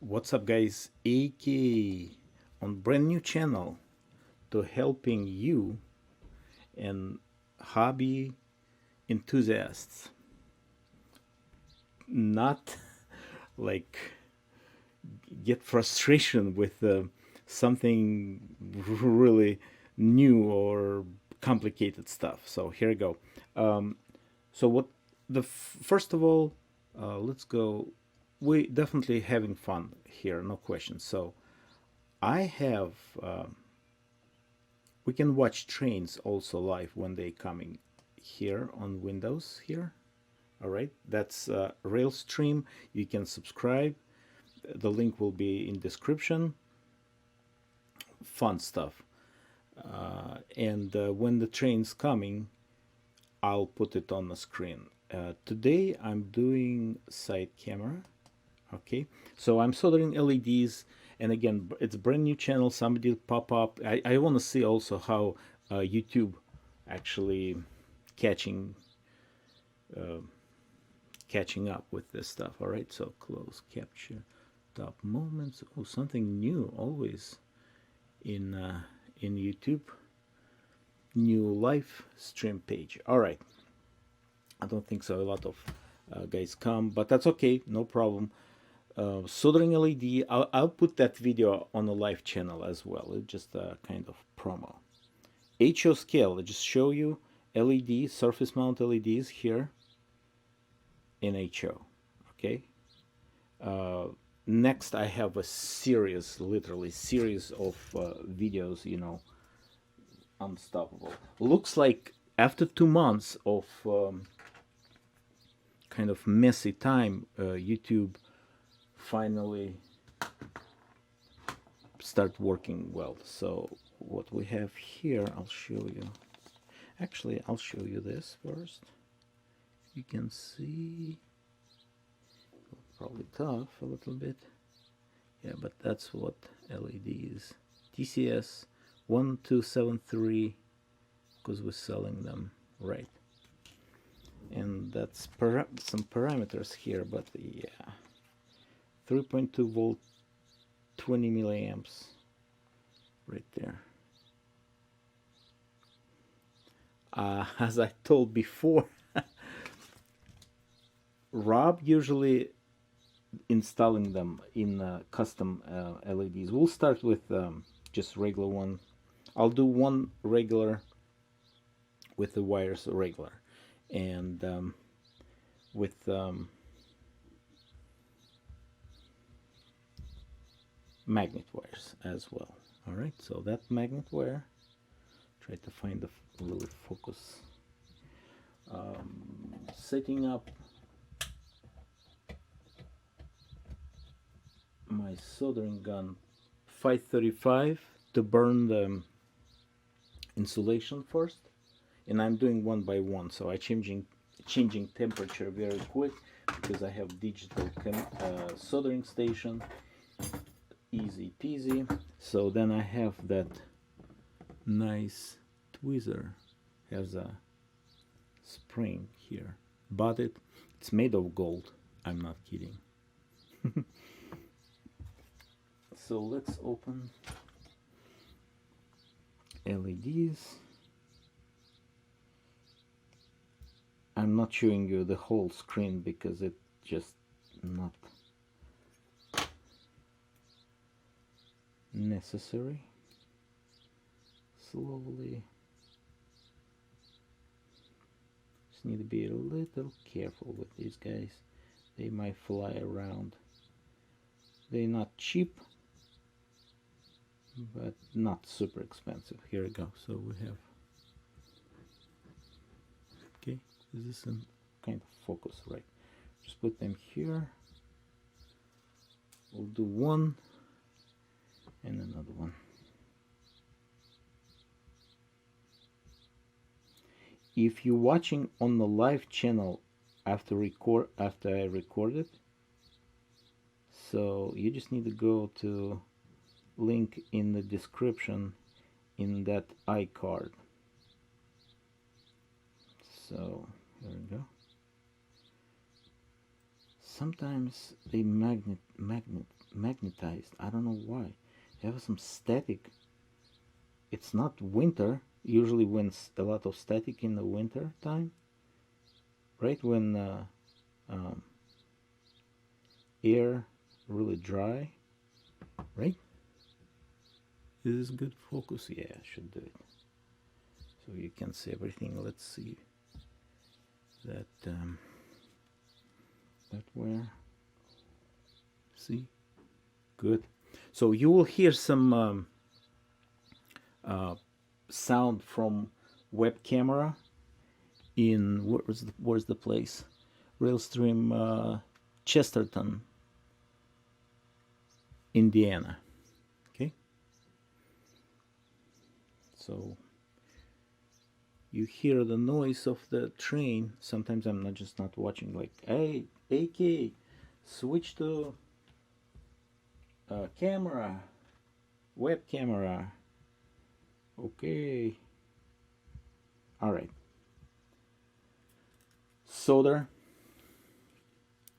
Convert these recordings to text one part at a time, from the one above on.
What's up, guys? AK on brand new channel to helping you and hobby enthusiasts not like get frustration with something really new or complicated stuff. So here we go. So what first of all, let's go. We definitely having fun here, no question. So I have we can watch trains also live when they coming here on Windows here. All right, that's rail stream. You can subscribe. The link will be in description. Fun stuff. And when the train's coming, I'll put it on the screen. Today I'm doing side camera. Okay, so I'm soldering LEDs, and again, it's a brand new channel. Somebody pop up. I want to see also how YouTube actually catching catching up with this stuff. All right, so close capture, top moments. Oh, something new always in YouTube. New live stream page. All right, I don't think so. A lot of guys come, but that's okay. No problem. Soldering LED. I'll put that video on the live channel as well. It's just a kind of promo. HO scale. I just show you LED surface mount LEDs here in HO. Okay. Next, I have a series, literally series of videos. You know, unstoppable. Looks like after 2 months of kind of messy time, YouTube finally start working well. So what we have here, I'll show you. Actually, I'll show you this first. You can see, probably tough a little bit. Yeah, but that's what LEDs. TCS 1273, because we're selling them, right? And that's some parameters here, but yeah. 3.2 volt, 20 milliamps, right there. As I told before, Rob usually installing them in custom LEDs. We'll start with just regular one. I'll do one regular with the wires regular, and with magnet wires as well. All right, so that magnet wire, try to find the little focus. Setting up my soldering gun 535 to burn the insulation first, and I'm doing one by one, so I changing temperature very quick because I have digital soldering station. Easy peasy. So then I have that nice tweezer, has a spring here. Bought it. It's made of gold. I'm not kidding. So let's open LEDs. I'm not showing you the whole screen because it just not necessary. Slowly. Just need to be a little careful with these guys. They might fly around. They're not cheap, but not super expensive. Here we go. So we have, okay, this is some kind of focus, right? Just put them here. We'll do one and another one. If you're watching on the live channel after I recorded, so you just need to go to link in the description in that iCard. So here we go. Sometimes the magnet magnetized. I don't know why. You have some static. It's not winter. Usually when a lot of static in the winter time, right? When air really dry, right? Is this good focus? Yeah, I should do it. So you can see everything. Let's see that that where. See, good. So you will hear some sound from web camera in where's the place? Railstream Chesterton, Indiana. Okay. So you hear the noise of the train. Sometimes I'm not watching, like, hey, AK, switch to camera, web camera. Okay. All right. Solder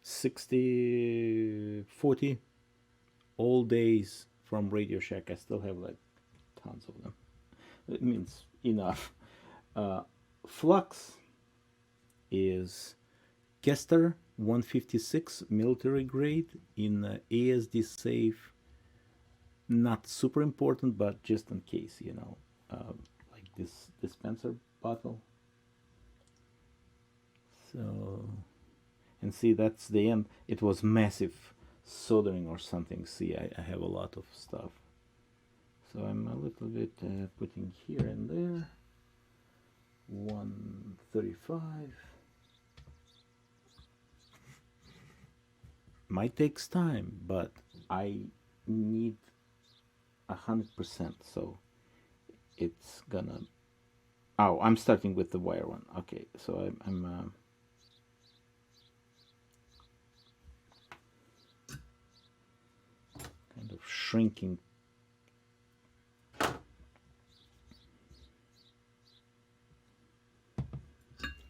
6040 all days from Radio Shack. I still have like tons of them. It means enough. Flux is Kester 156 military grade in ASD safe. Not super important, but just in case, you know, like this dispenser bottle. So, and see, that's the end. It was massive soldering or something. See, I have a lot of stuff. So I'm a little bit putting here and there. 135. Might takes time, but I need 100%. So it's gonna. Oh, I'm starting with the wire one. Okay, so I'm kind of shrinking.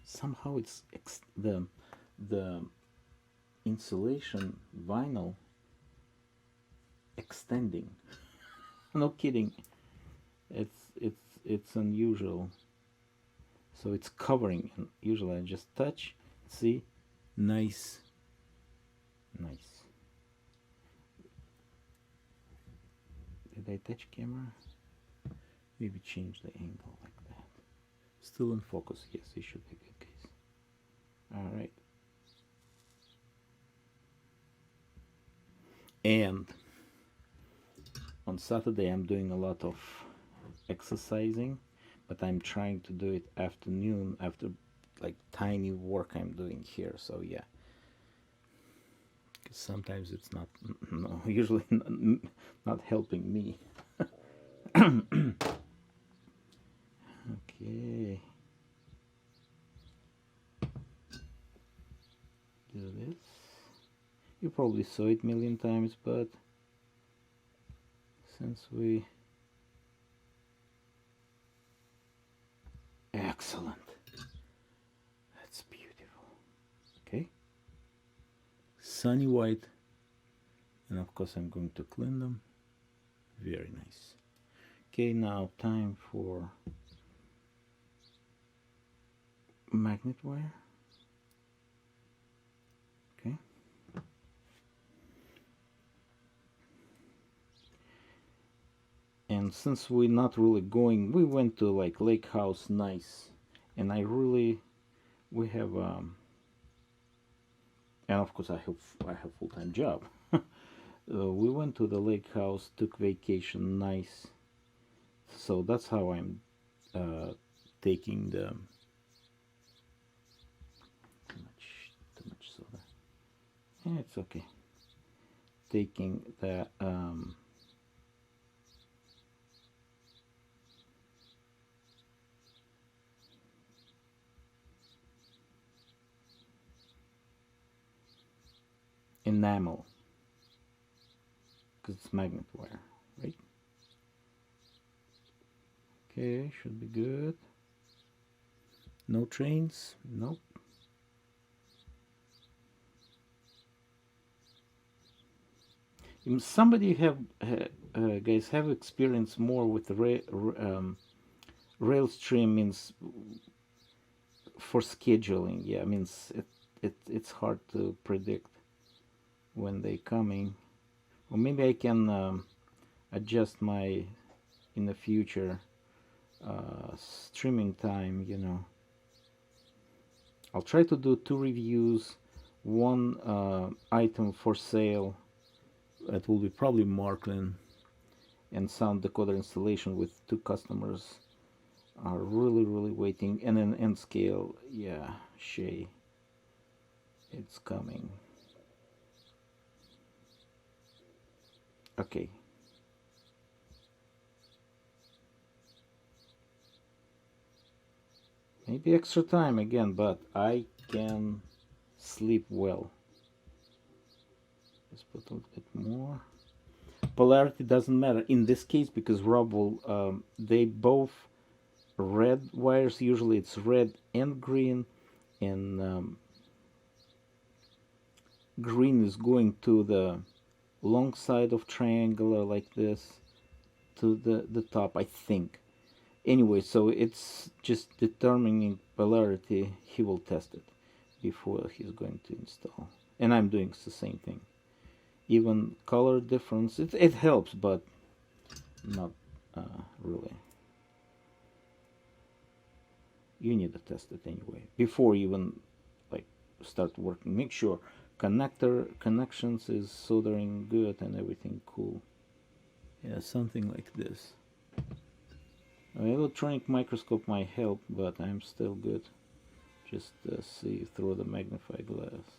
Somehow it's the insulation vinyl extending. No kidding. It's unusual. So it's covering, and usually I just touch. See, nice. Did I touch camera? Maybe change the angle like that. Still in focus. Yes, it should be good case. All right. And on Saturday I'm doing a lot of exercising, but I'm trying to do it afternoon after like tiny work I'm doing here. So yeah, because sometimes it's not, no, usually not helping me. Okay, do this. You probably saw it a million times, but since we, excellent, that's beautiful. Okay, sunny white, and of course I'm going to clean them. Very nice. Okay, now time for magnet wire. Okay, and since we're not really going, we went to like Lake House, nice, and we have and of course I have full-time job. We went to the lake house, took vacation, nice. So that's how I'm taking the too much soda. Yeah, it's okay. Taking the enamel, because it's magnet wire, right? Okay, should be good. No trains, nope. Somebody guys have experience more with Railstream means for scheduling. Yeah, means it's hard to predict when they coming. Or maybe I can adjust my in the future streaming time. You know, I'll try to do 2 reviews, one item for sale. That will be probably Marklin, and sound decoder installation with 2 customers are really waiting. And then N scale, yeah, Shay, it's coming. Okay. Maybe extra time again, but I can sleep well. Let's put a little bit more. Polarity doesn't matter in this case because Rob will, they both red wires. Usually it's red and green, and green is going to the long side of triangular like this to the top, I think. Anyway, so it's just determining polarity. He will test it before he's going to install, and I'm doing the same thing. Even color difference, it helps, but not really. You need to test it anyway before even like start working. Make sure connections is soldering good and everything cool. Yeah, something like this. An electronic microscope might help, but I'm still good. Just see through the magnifying glass.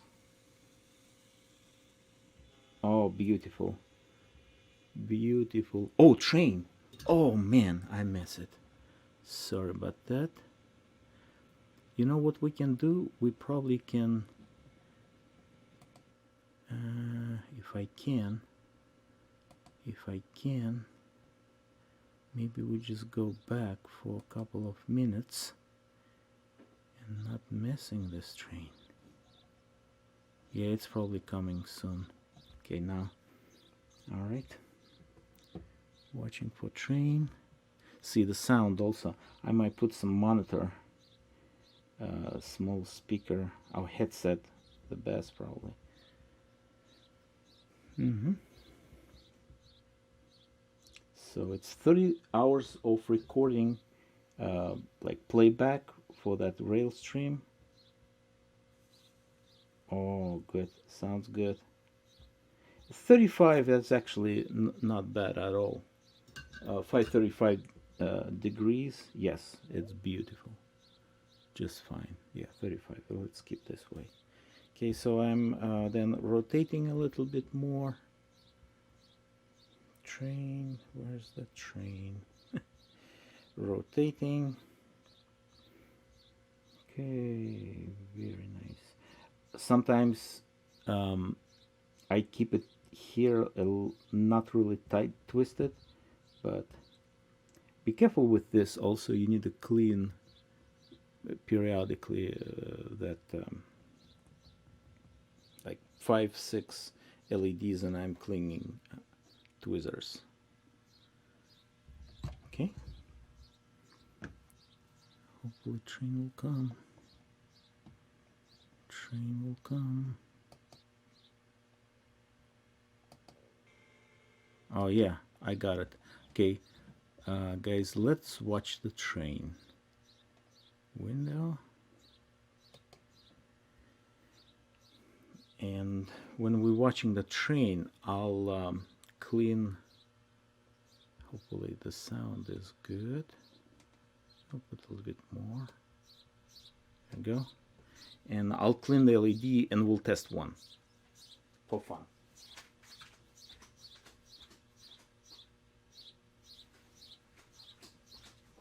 Oh, beautiful. Beautiful. Oh, train. Oh man, I miss it. Sorry about that. You know what we can do? We probably can, if I can, maybe we just go back for a couple of minutes and not missing this train. Yeah, it's probably coming soon. Okay, now, all right. Watching for train. See the sound also. I might put some monitor, small speaker, our headset, the best probably. So it's 30 hours of recording, like playback for that rail stream. Oh, good. Sounds good. 35, that's actually not bad at all. 535 degrees. Yes, it's beautiful. Just fine. Yeah, 35. Let's keep this way. Okay, so I'm then rotating a little bit more. Train, where's the train? Rotating. Okay, very nice. Sometimes I keep it here not really tight twisted, but be careful with this also. You need to clean periodically that like 5-6 LEDs, and I'm cleaning tweezers. Okay, hopefully train will come. Train will come. Oh yeah, I got it. Okay, guys, let's watch the train. Window. And when we're watching the train, I'll clean. Hopefully the sound is good. I'll put a little bit more. There we go. And I'll clean the LED and we'll test one for fun.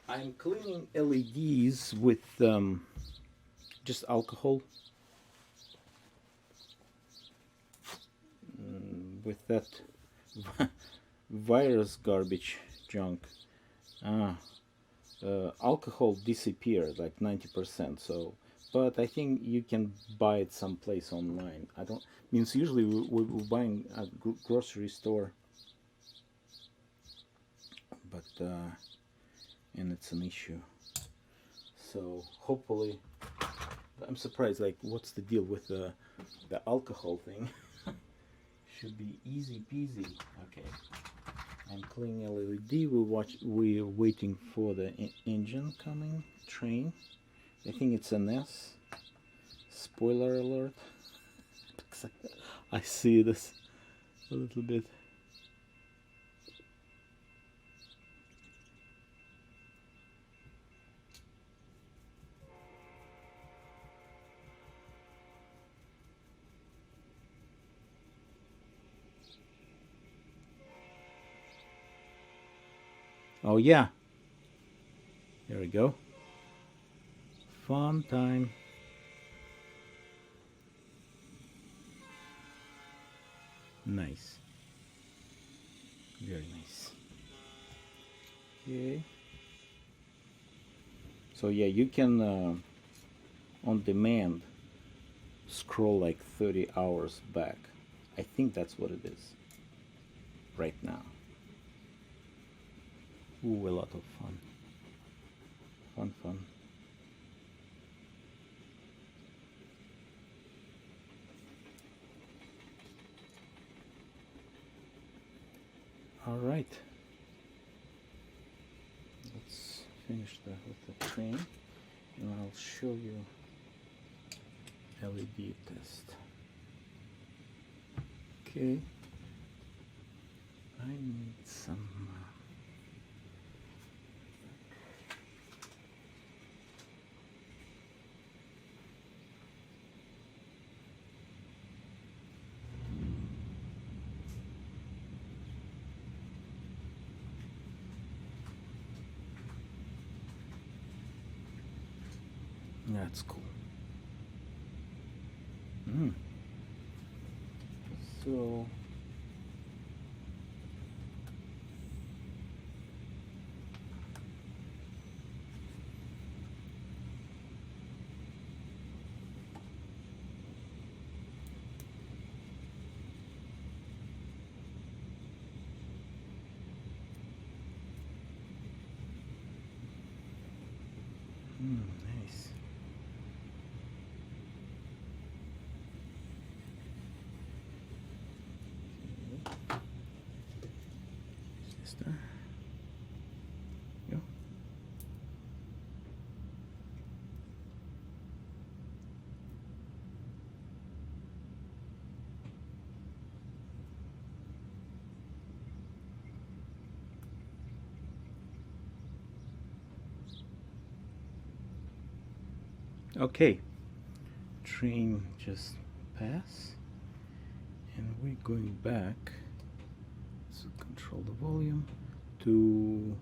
I'm cleaning LEDs with just alcohol, with that virus garbage junk. Alcohol disappeared like 90%, so but I think you can buy it someplace online. I don't means usually we're buying at grocery store, but and it's an issue. So hopefully, I'm surprised. Like, what's the deal with the alcohol thing? Should be easy peasy. Okay, I'm cleaning LED. We're waiting for the engine coming. Train. I think it's an S. Spoiler alert. I see this a little bit. Oh yeah. There we go. Fun time. Nice. Very nice. Okay. So yeah, you can on demand scroll like 30 hours back. I think that's what it is right now. Ooh, a lot of fun. Fun. All right. Let's finish with the train, and I'll show you LED test. Okay. I need some. That's cool. So nice. Sister. Go. Okay, train just passed, and we're going back. So control the volume to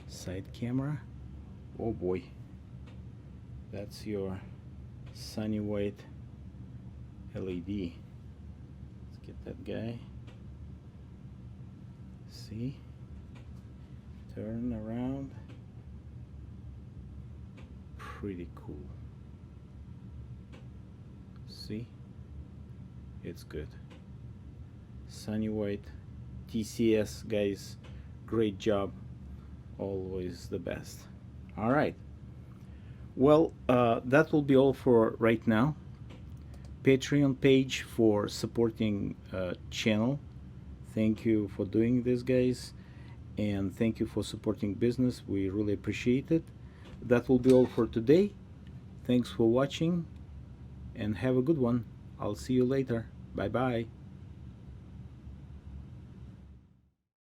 side camera. Oh boy, that's your sunny white LED. Let's get that guy. See? Turn around. Pretty cool. See? It's good. Sunny white. TCS guys, great job. Always the best. All right. Well, that will be all for right now. Patreon page for supporting channel. Thank you for doing this, guys, and thank you for supporting business. We really appreciate it. That will be all for today. Thanks for watching, and have a good one. I'll see you later. Bye bye.